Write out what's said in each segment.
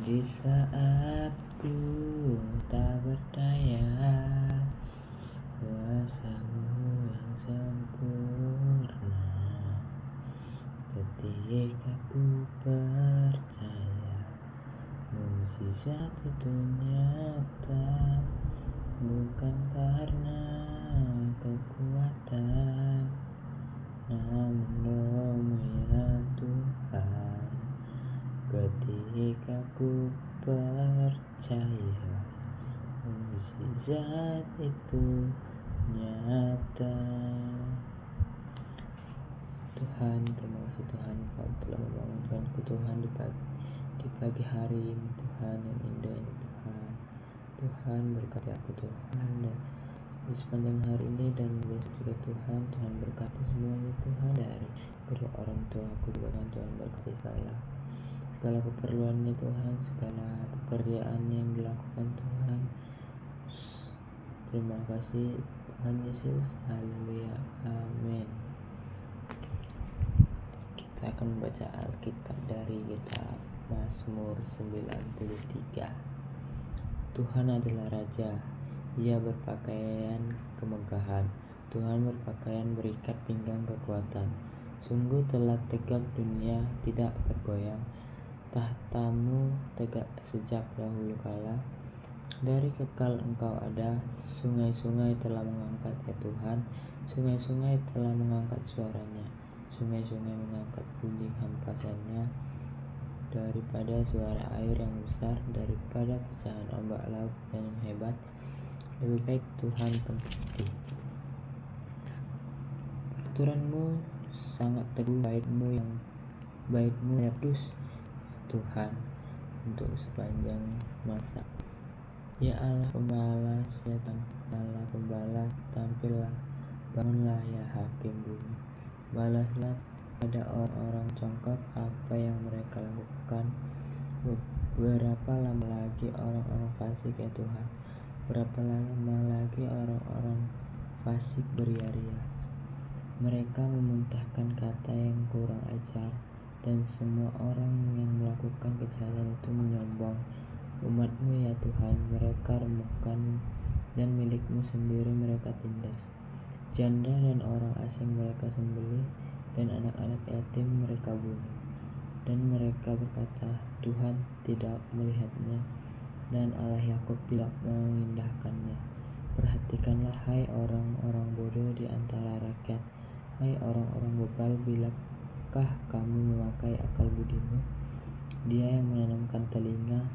Di saat ku tak berdaya, kuasamu yang sempurna. Ketika ku percaya, mukjizat itu nyata, bukan karena kekuatan, namun rohmu ya Tuhan. Ketika ku percaya, mukjizat itu nyata. Tuhan, terima kasih Tuhan, Kau telah membangunkanku Tuhan di pagi hari ini Tuhan yang indah ini Tuhan. Tuhan berkati aku Tuhan dan di sepanjang hari ini dan besok juga Tuhan. Tuhan berkati semuanya Tuhan, dari kedua orang tua aku juga Tuhan berkati segala keperluannya Tuhan, segala pekerjaannya yang dilakukan Tuhan. Terima kasih Tuhan Yesus, haleluya, amin. Kita akan membaca Alkitab dari kitab Mazmur 93. Tuhan adalah Raja, Ia berpakaian kemegahan, Tuhan berpakaian berikat pinggang kekuatan. Sungguh telah tegak dunia, tidak bergoyang, tahtamu tegak sejak dahulu kala. Dari kekal Engkau ada, sungai-sungai telah mengangkat ya Tuhan, sungai-sungai telah mengangkat suaranya, sungai-sungai mengangkat bunyi hempasannya. Daripada suara air yang besar, daripada pecahan ombak laut yang hebat, lebih baik Tuhan tempatku. Peraturanmu sangat teguh, baitmu yang kudus Tuhan, untuk sepanjang masa. Ya Allah pembalas, ya Allah pembalas, tampillah, bangunlah ya hakim bumi. Balaslah pada orang-orang congkak apa yang mereka lakukan. Berapa lama lagi orang-orang fasik ya Tuhan? Berapa lama lagi orang-orang fasik beria-ria? Mereka memuntahkan kata yang kurang ajar, dan semua orang yang melakukan kejahatan itu menyombong. Umat-Mu ya Tuhan, mereka remukkan, dan milik-Mu sendiri mereka tindas. Janda dan orang asing mereka sembelih, dan anak-anak yatim mereka bunuh. Dan mereka berkata, Tuhan tidak melihatnya, dan Allah Yakub tidak mengindahkannya. Perhatikanlah hai orang-orang bodoh di antara rakyat, hai orang-orang bebal, bilakah kamu memakai akal budimu? Dia yang menanamkan telinga,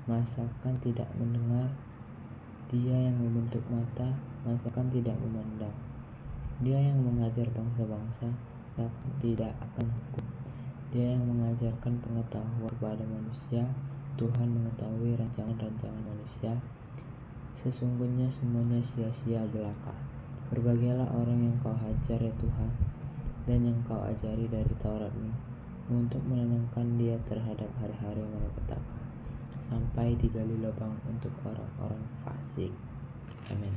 masakan tidak mendengar? Dia yang membentuk mata, masakan tidak memandang? Dia yang mengajar bangsa-bangsa, tapi tidak akan hukum. Dia yang mengajarkan pengetahuan kepada manusia, Tuhan mengetahui rancangan-rancangan manusia. Sesungguhnya semuanya sia-sia belaka. Berbahagialah orang yang Kau hajar ya Tuhan, dan yang Kau ajari dari Taurat-Mu, untuk menenangkan dia terhadap hari-hari malapetaka, sampai digali lubang untuk orang-orang fasik. Amin.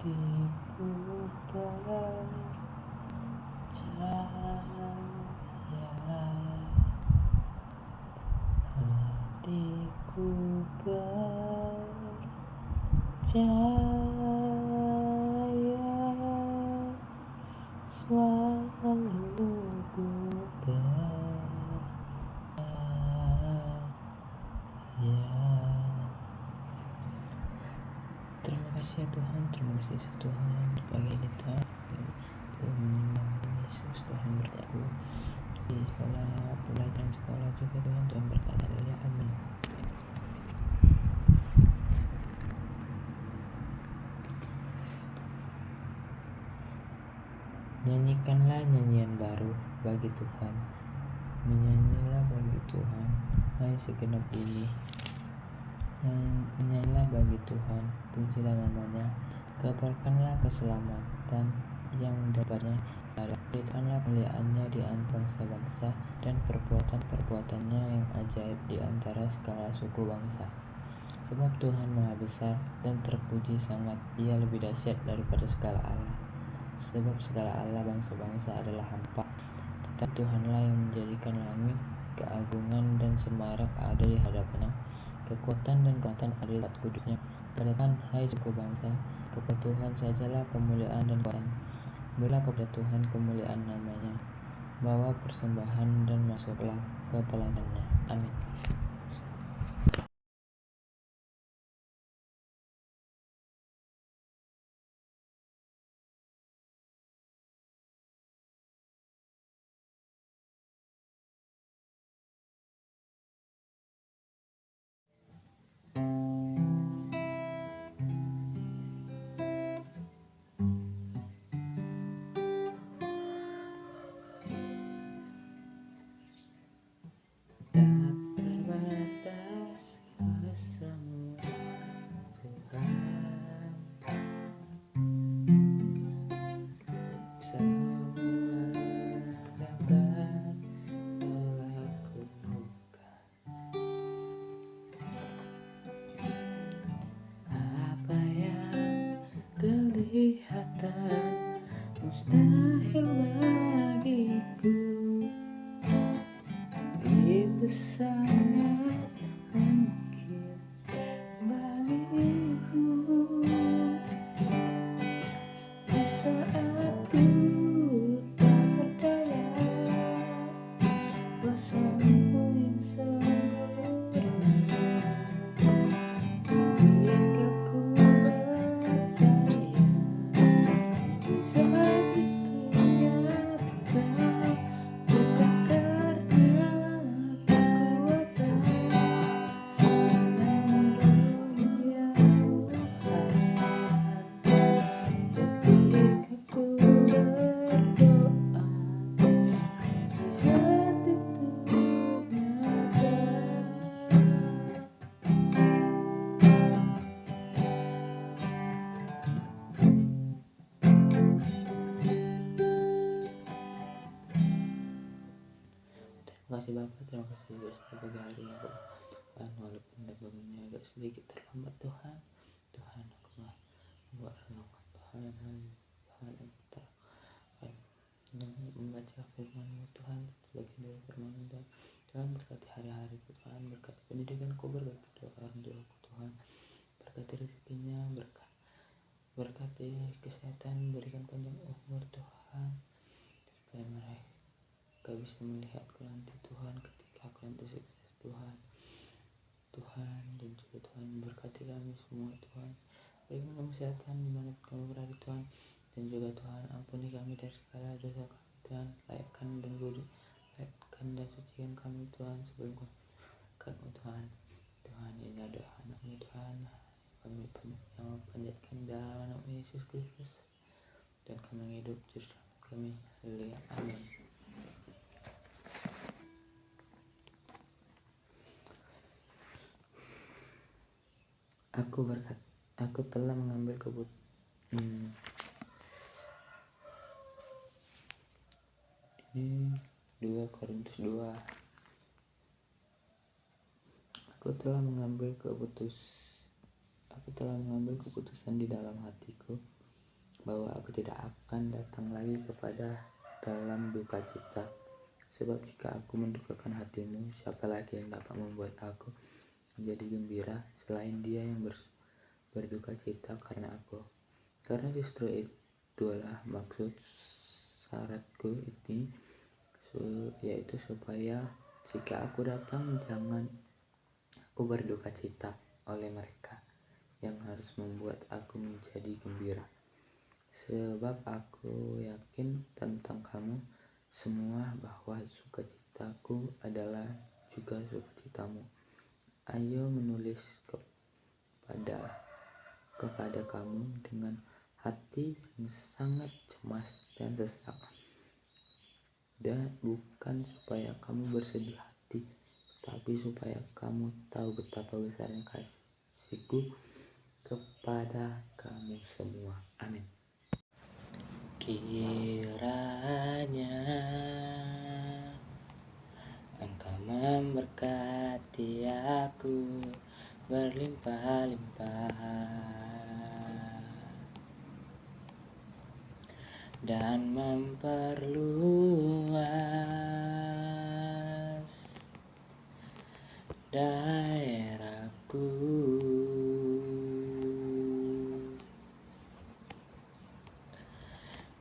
Hatiku percaya, hatiku percaya, selalu ku percaya. Terima kasih ya Tuhan, terima kasih Tuhan, pagi ini Tuhan Yesus, Tuhan berkati di sekolah, pelajaran sekolah juga Tuhan, Tuhan berkati ya, amin. Nyanyikanlah nyanyian baru bagi Tuhan, menyanyilah bagi Tuhan, hai segenap bumi. Nyanyilah bagi Tuhan, pujilah namanya, kabarkanlah keselamatan yang dapatnya adalah ceritakanlah kemuliaannya di antara bangsa-bangsa dan perbuatan-perbuatannya yang ajaib di antara segala suku bangsa. Sebab Tuhan Maha Besar dan terpuji sangat, Ia lebih dahsyat daripada segala Allah. Sebab segala Allah bangsa-bangsa adalah hampa, tetapi Tuhanlah yang menjadikan langit. Keagungan dan semarak ada di hadapannya, kekuatan dan kekuatan ada di tempat kudusnya. Katakan, hai suku bangsa, kepada Tuhan sajalah kemuliaan dan kekuatan. Berilah kepada Tuhan kemuliaan namanya, bawa persembahan dan masuklah ke pelayanannya. Amin. Tak terbatas kuasamu Tuhan, semua dapat melakukan apa yang kelihatan mustahil bagiku, itu sangat mungkin bagimu. Di saat ku tak berdaya, kuasa-Mu yang sempurna, jika ku percaya mukjizat itu nyata, bukan karena kekuatan, namun roh yang Tuhan. Ketika ku berdoa, mukjizat itu nyata. Terima kasih Bapak, terima kasih Yesus bagi hari yang Tuhan, walaupun bangunnya agak sedikit terlambat Tuhan. Tuhan aku membuat renungan Tuhan, Tuhan aku membaca firman-Mu Tuhan, sebagian dari firman-Mu Tuhan. Tuhan berkati hari-hari Tuhan, berkati pendidikanku, berkati doa orang tuaku Tuhan, berkati rezekinya, berkati kesehatan, berikan panjang umur Tuhan, supaya mereka bisa melihatku nanti Tuhan, ketika aku nanti sukses Tuhan. Tuhan dan juga Tuhan berkati kami semua Tuhan, berikan kami kesehatan dimanapun kami berada Tuhan, dan juga Tuhan ampuni kami dari segala dosa kami Tuhan, layakkan dan sucikan kami Tuhan sebelum kami Tuhan. Tuhan, ini adalah anak-Mu Tuhan, kami panjatkan dalam nama Yesus Kristus, dan kami hidup juru selamat kami. Haleluya, amin. Aku telah mengambil ini 2 Korintus 2. Aku telah mengambil keputusan di dalam hatiku bahwa aku tidak akan datang lagi kepada dalam duka cita. Sebab jika aku mendukakan hatimu, siapa lagi yang dapat membuat aku menjadi gembira selain Dia yang berduka cita karena aku. Karena justru itulah maksud syaratku ini, yaitu supaya jika aku datang jangan aku berduka cita oleh mereka yang harus membuat aku menjadi gembira. Sebab aku yakin tentang kamu semua bahwa sukacitaku adalah juga sukacitamu. Ayo menulis kepada kamu dengan hati yang sangat cemas dan sesak, dan bukan supaya kamu bersedih hati, tapi supaya kamu tahu betapa besarnya kasihku kepada kamu semua. Amin. Kiranya Engkau memberkati aku berlimpah-limpah dan memperluas daerahku,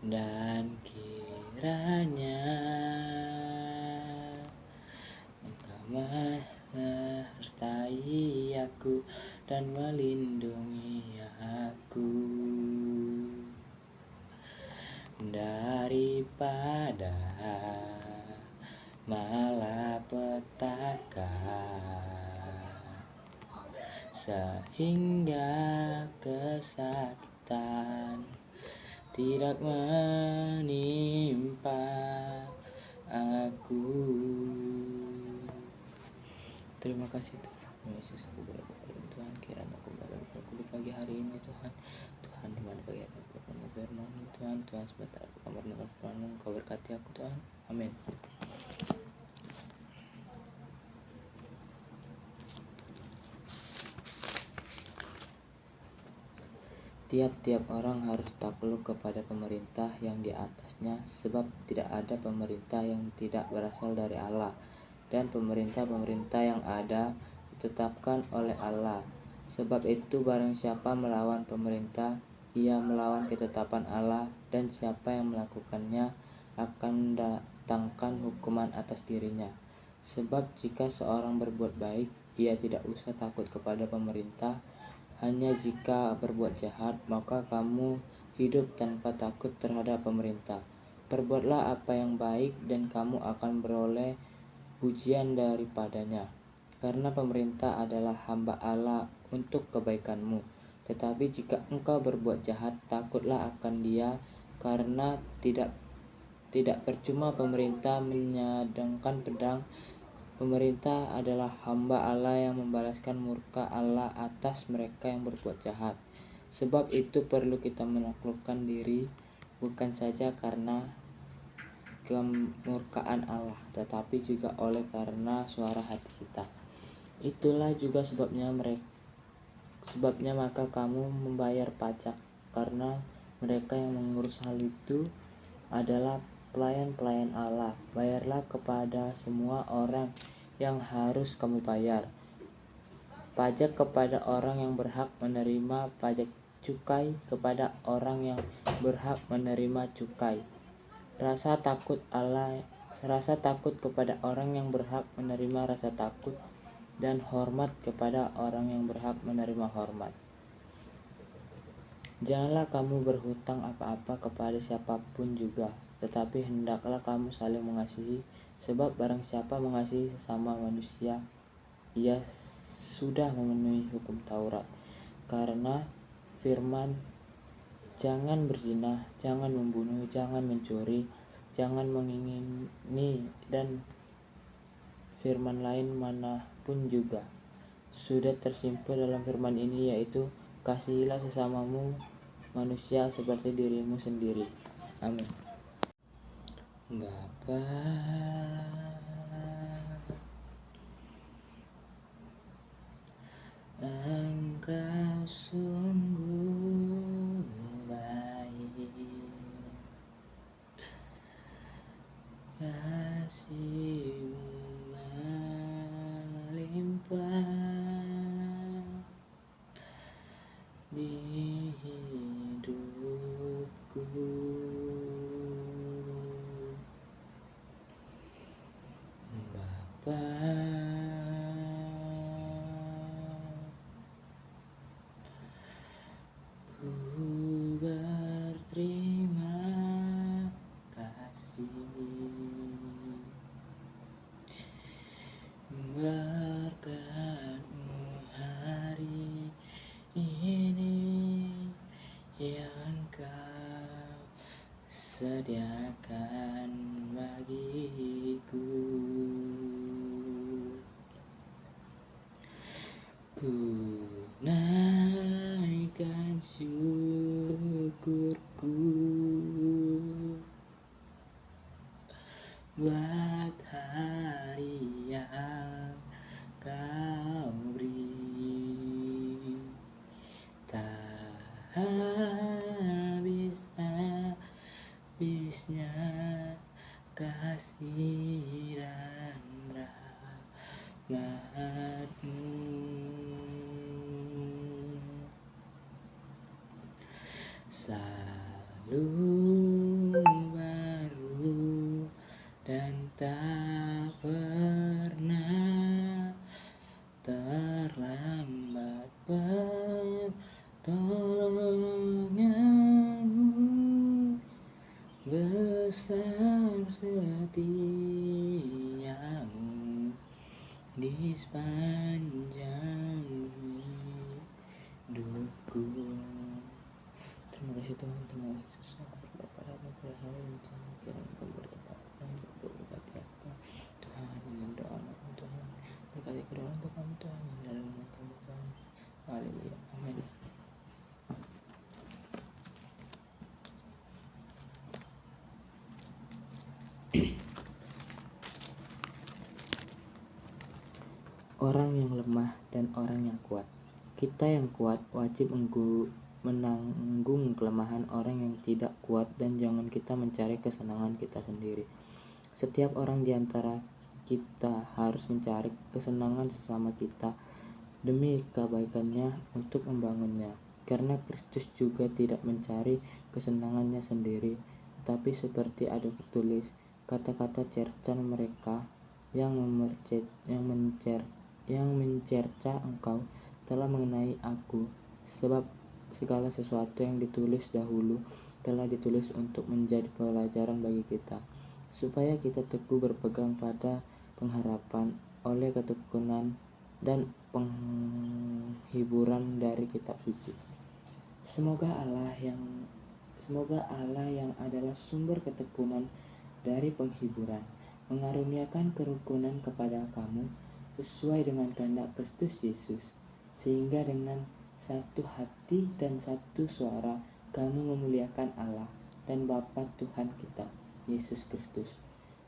dan kiranya Engkau menyertai aku dan melindungi aku daripada malapetaka, sehingga kesakitan tidak menimpa aku. Terima kasih Tuhan Yesus, aku berdoa Tuhan, kiranya aku berdoa di pagi hari ini Tuhan. Tuhan, di mana pagi hari aku akan firman Tuhan. Tuhan, sebentar aku akan mendengar firman Engkau, berkati aku Tuhan. Amin. Tiap-tiap orang harus takluk kepada pemerintah yang di atasnya, sebab tidak ada pemerintah yang tidak berasal dari Allah, dan pemerintah-pemerintah yang ada ditetapkan oleh Allah. Sebab itu barang siapa melawan pemerintah, ia melawan ketetapan Allah, dan siapa yang melakukannya akan datangkan hukuman atas dirinya. Sebab jika seorang berbuat baik, ia tidak usah takut kepada pemerintah. Hanya jika berbuat jahat, maka kamu hidup tanpa takut terhadap pemerintah. Perbuatlah apa yang baik, dan kamu akan beroleh pujian daripadanya. Karena pemerintah adalah hamba Allah untuk kebaikanmu. Tetapi jika engkau berbuat jahat, takutlah akan Dia, karena tidak percuma pemerintah menyadangkan pedang. Pemerintah adalah hamba Allah yang membalaskan murka Allah atas mereka yang berbuat jahat. Sebab itu perlu kita menaklukkan diri, bukan saja karena kemurkaan Allah, tetapi juga oleh karena suara hati kita. Itulah juga sebabnya maka kamu membayar pajak, karena mereka yang mengurus hal itu adalah pelayan-pelayan Allah. Bayarlah kepada semua orang yang harus kamu bayar. Pajak kepada orang yang berhak menerima pajak, cukai kepada orang yang berhak menerima cukai. Rasa takut kepada orang yang berhak menerima rasa takut, dan hormat kepada orang yang berhak menerima hormat. Janganlah kamu berhutang apa-apa kepada siapapun juga, tetapi hendaklah kamu saling mengasihi, sebab barang siapa mengasihi sesama manusia, ia sudah memenuhi hukum Taurat. Karena firman, jangan berzina, jangan membunuh, jangan mencuri, jangan mengingini, dan firman lain manapun juga sudah tersimpul dalam firman ini, yaitu kasihilah sesamamu manusia seperti dirimu sendiri. Amin. Bapa, Engkau sungguh baik, kasih-Mu melimpah di hidupku. Bapa, ku berterima kasih, berkat-Mu hari ini yang Kau sediakan bagiku. Ku naikkan syukurku buat hari yang kau beri. Tak habisnya kasih dan rahmat-Mu. Selalu baru dan tak pernah terlambat pertolongan-Mu. Besar setiamu di sepanjang hidupku. Terima kasih Tuhan, terima kasih Tuhan. Pada hal yang kiranya Engkau bertepatan, Engkau berkati aku Tuhan, dengan doa aku Tuhan, berkati kedua orang Tuhan, Tuhan, dalam nama Kami Tuhan. Haleluya, amin. Orang yang lemah dan orang yang kuat. Kita yang kuat wajib menanggung kelemahan orang yang tidak kuat, dan jangan kita mencari kesenangan kita sendiri. Setiap orang di antara kita harus mencari kesenangan sesama kita demi kebaikannya untuk membangunnya. Karena Kristus juga tidak mencari kesenangannya sendiri, tapi seperti ada tertulis, kata-kata cercaan mereka yang mencerca engkau telah mengenai aku, sebab segala sesuatu yang ditulis dahulu telah ditulis untuk menjadi pelajaran bagi kita, supaya kita teguh berpegang pada pengharapan oleh ketekunan dan penghiburan dari kitab suci. Semoga Allah yang adalah sumber ketekunan dari penghiburan mengaruniakan kerukunan kepada kamu sesuai dengan kehendak Kristus Yesus, sehingga dengan satu hati dan satu suara kamu memuliakan Allah dan Bapa Tuhan kita, Yesus Kristus.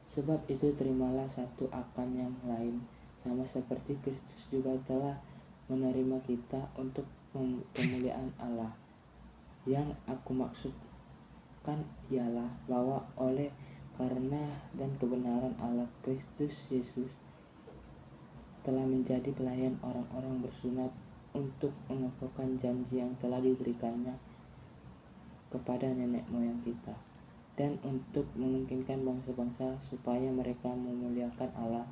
Sebab itu terimalah satu akan yang lain, sama seperti Kristus juga telah menerima kita untuk kemuliaan Allah. Yang aku maksudkan ialah bahwa oleh karena dan kebenaran Allah, Kristus Yesus telah menjadi pelayan orang-orang bersunat untuk mengokohkan janji yang telah diberikannya kepada nenek moyang kita, dan untuk memungkinkan bangsa-bangsa supaya mereka memuliakan Allah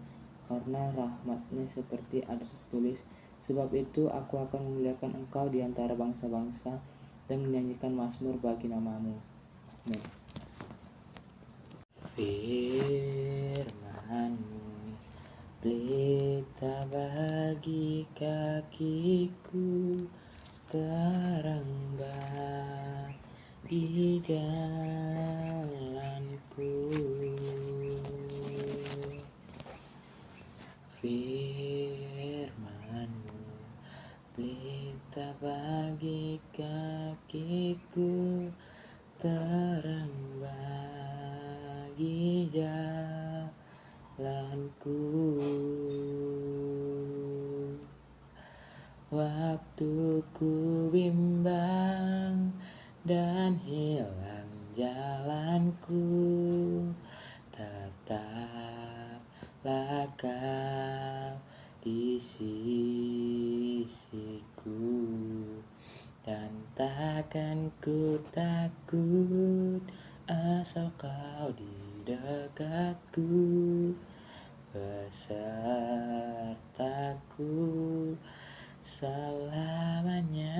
karena rahmat-Nya, seperti ada tertulis, sebab itu aku akan memuliakan engkau di antara bangsa-bangsa dan menyanyikan mazmur bagi nama-Mu. Amin. Firman-Mu pelita bagi kakiku, terang bagi jalanku. Firman-Mu pelita bagi kakiku, terang bagi jalanku. Waktu ku bimbang dan hilang jalanku, tetaplah Kau di sisiku, dan takkan ku takut asal Kau di dekatku, besertaku selamanya.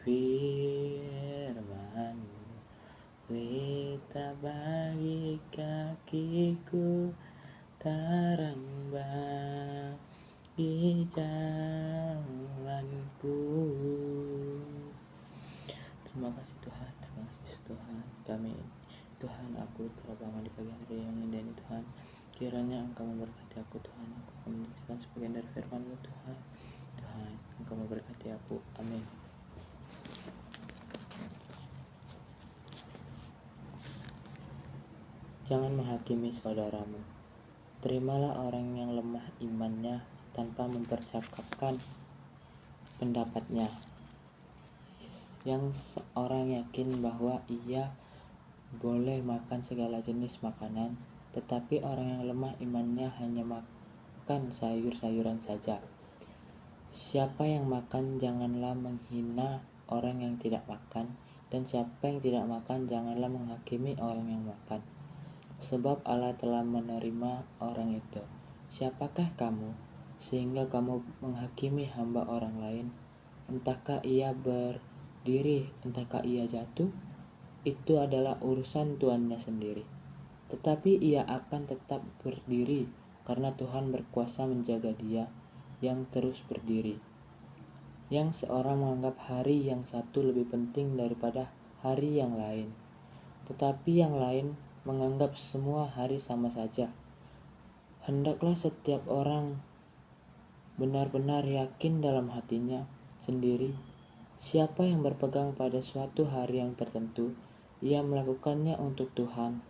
Firman-Mu pelita bagi kakiku, terang bagi jalanku. Terima kasih Tuhan, terima kasih Tuhan. Kami Tuhan, aku terbangun di pagi hari yang indah ini Tuhan. Kiranya Engkau memberkati aku Tuhan. Aku akan menceritakan sebagian dari firman-Mu Tuhan. Tuhan, Engkau memberkati aku. Amin. jangan menghakimi saudaramu. Terimalah orang yang lemah imannya tanpa mempercakapkan pendapatnya. Yang seorang yakin bahwa ia boleh makan segala jenis makanan, tetapi orang yang lemah imannya hanya makan sayur-sayuran saja. Siapa yang makan janganlah menghina orang yang tidak makan, dan siapa yang tidak makan janganlah menghakimi orang yang makan. Sebab Allah telah menerima orang itu. Siapakah kamu, sehingga kamu menghakimi hamba orang lain? Entahkah ia berdiri, entahkah ia jatuh? Itu adalah urusan tuannya sendiri. Tetapi ia akan tetap berdiri, karena Tuhan berkuasa menjaga dia yang terus berdiri. Yang seorang menganggap hari yang satu lebih penting daripada hari yang lain, tetapi yang lain menganggap semua hari sama saja. Hendaklah setiap orang benar-benar yakin dalam hatinya sendiri. Siapa yang berpegang pada suatu hari yang tertentu, ia melakukannya untuk Tuhan.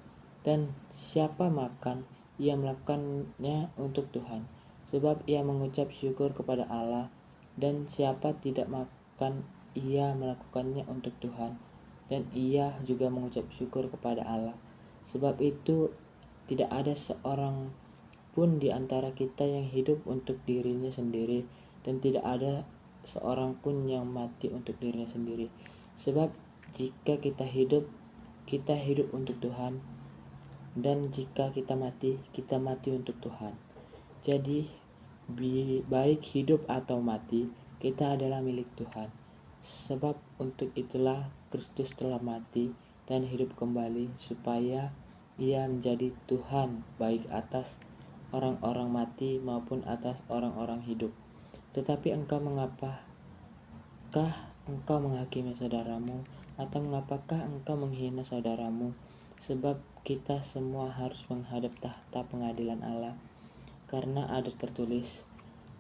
Dan siapa makan, ia melakukannya untuk Tuhan, sebab ia mengucap syukur kepada Allah. Dan siapa tidak makan, ia melakukannya untuk Tuhan, dan ia juga mengucap syukur kepada Allah. Sebab itu tidak ada seorang pun di antara kita yang hidup untuk dirinya sendiri, dan tidak ada seorang pun yang mati untuk dirinya sendiri. Sebab jika kita hidup untuk Tuhan, dan jika kita mati untuk Tuhan. Jadi baik hidup atau mati, kita adalah milik Tuhan. Sebab untuk itulah Kristus telah mati dan hidup kembali, supaya ia menjadi Tuhan baik atas orang-orang mati maupun atas orang-orang hidup. Tetapi mengapakah engkau menghakimi saudaramu, atau mengapakah engkau menghina saudaramu? Sebab kita semua harus menghadap tahta pengadilan Allah. Karena ada tertulis,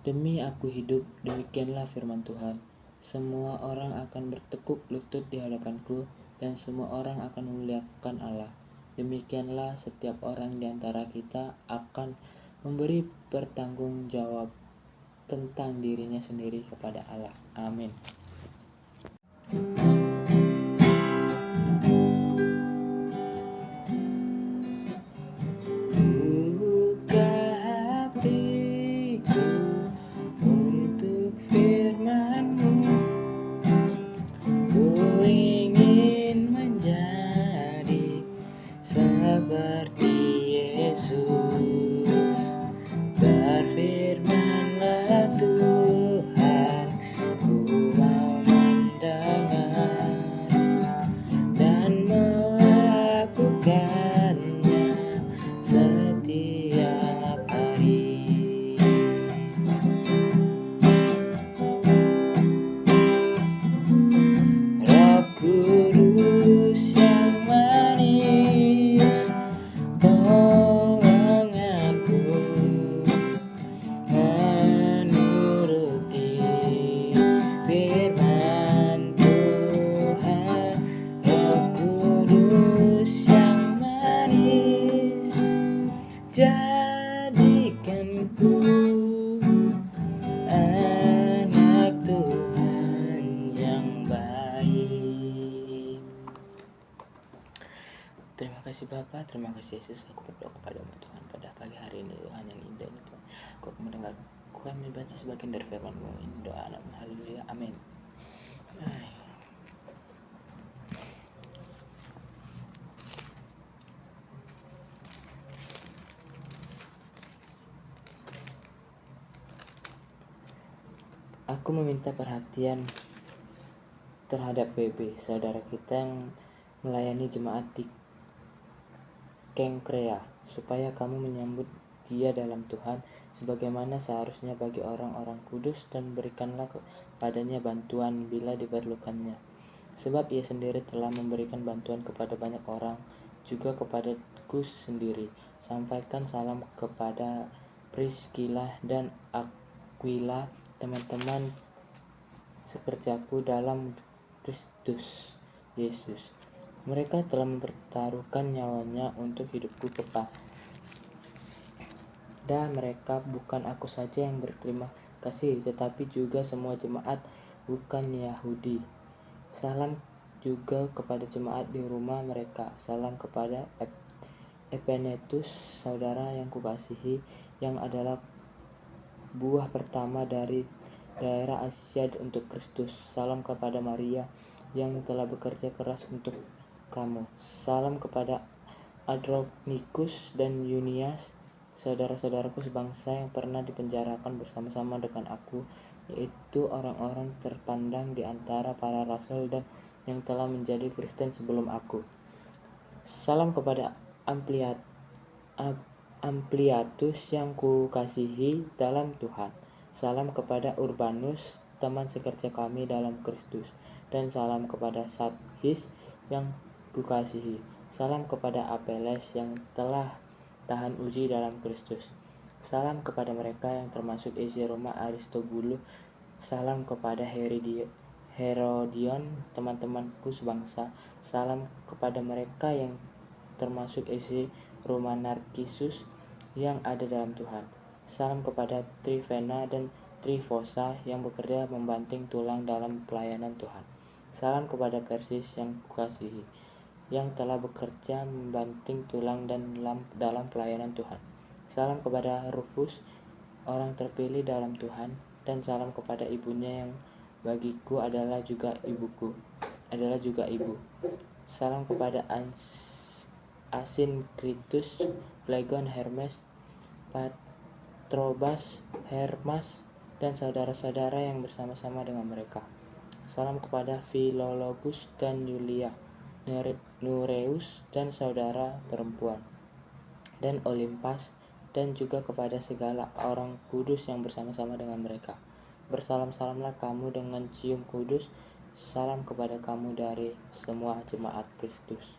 demi aku hidup, demikianlah firman Tuhan, semua orang akan bertekuk lutut di hadapanku, dan semua orang akan memuliakan Allah. Demikianlah setiap orang di antara kita akan memberi pertanggung jawab tentang dirinya sendiri kepada Allah. Amin. Buka hatiku untuk firman-Mu. Ku ingin menjadi seperti Yesus. Berfirman-Lah Tuhan, ku mau mendengar dan melakukannya setiap hari. Roh Kudus yang manis, tolong aku menuruti firman Tuhan. Roh Kudus yang manis, jadikanku anak Tuhan yang baik. Terima kasih Bapa, terima kasih Yesus. Aku berdoa kepadamu Tuhan pada pagi hari ini, Tuhan yang indah ini Tuhan. Aku mendengar, aku akan membaca sebagian dari firman-Mu. Ini doa anak, haleluya, amin. Aku meminta perhatian terhadap BB, saudara kita yang melayani jemaat di Kengkrea, supaya kamu menyambut dia dalam Tuhan sebagaimana seharusnya bagi orang-orang kudus, dan berikanlah kepadanya bantuan bila diperlukannya. Sebab ia sendiri telah memberikan bantuan kepada banyak orang, juga kepadaku sendiri. Sampaikan salam kepada Priscilla dan Aquila, teman-teman sekerjaku dalam Kristus Yesus. Mereka telah mempertaruhkan nyawanya untuk hidupku kepada mereka. Bukan aku saja yang berterima kasih, tetapi juga semua jemaat bukan Yahudi. Salam juga kepada jemaat di rumah mereka. Salam kepada Epenetus, saudara yang kukasihi, yang adalah buah pertama dari daerah Asia untuk Kristus. Salam kepada Maria yang telah bekerja keras untuk kamu. Salam kepada Andronikus dan Yunias, saudara-saudaraku sebangsa yang pernah dipenjarakan bersama-sama dengan aku, yaitu orang-orang terpandang di antara para rasul dan yang telah menjadi Kristen sebelum aku. Salam kepada Ampliatus yang kukasihi dalam Tuhan. Salam kepada Urbanus, teman sekerja kami dalam Kristus. Dan salam kepada Sakhis yang kukasihi. Salam kepada Apeles yang telah tahan uji dalam Kristus. Salam kepada mereka yang termasuk isi rumah Aristobulus. Salam kepada Herodion, teman-temanku sebangsa. Salam kepada mereka yang termasuk isi rumah Narkisus yang ada dalam Tuhan. Salam kepada Trifena dan Trifosa yang bekerja membanting tulang dalam pelayanan Tuhan. Salam kepada Persis yang kukasihi, yang telah bekerja membanting tulang dan dalam pelayanan Tuhan. Salam kepada Rufus, orang terpilih dalam Tuhan, dan salam kepada ibunya yang bagiku adalah juga ibu. Salam kepada Asinkritus, Phlegon, Hermes, Patrobas, Hermas, dan saudara-saudara yang bersama-sama dengan mereka. Salam kepada Filologus dan Yulia, Nureus dan saudara perempuan, dan Olimpas, dan juga kepada segala orang kudus yang bersama-sama dengan mereka. Bersalam-salamlah kamu dengan cium kudus. Salam kepada kamu dari semua jemaat Kristus.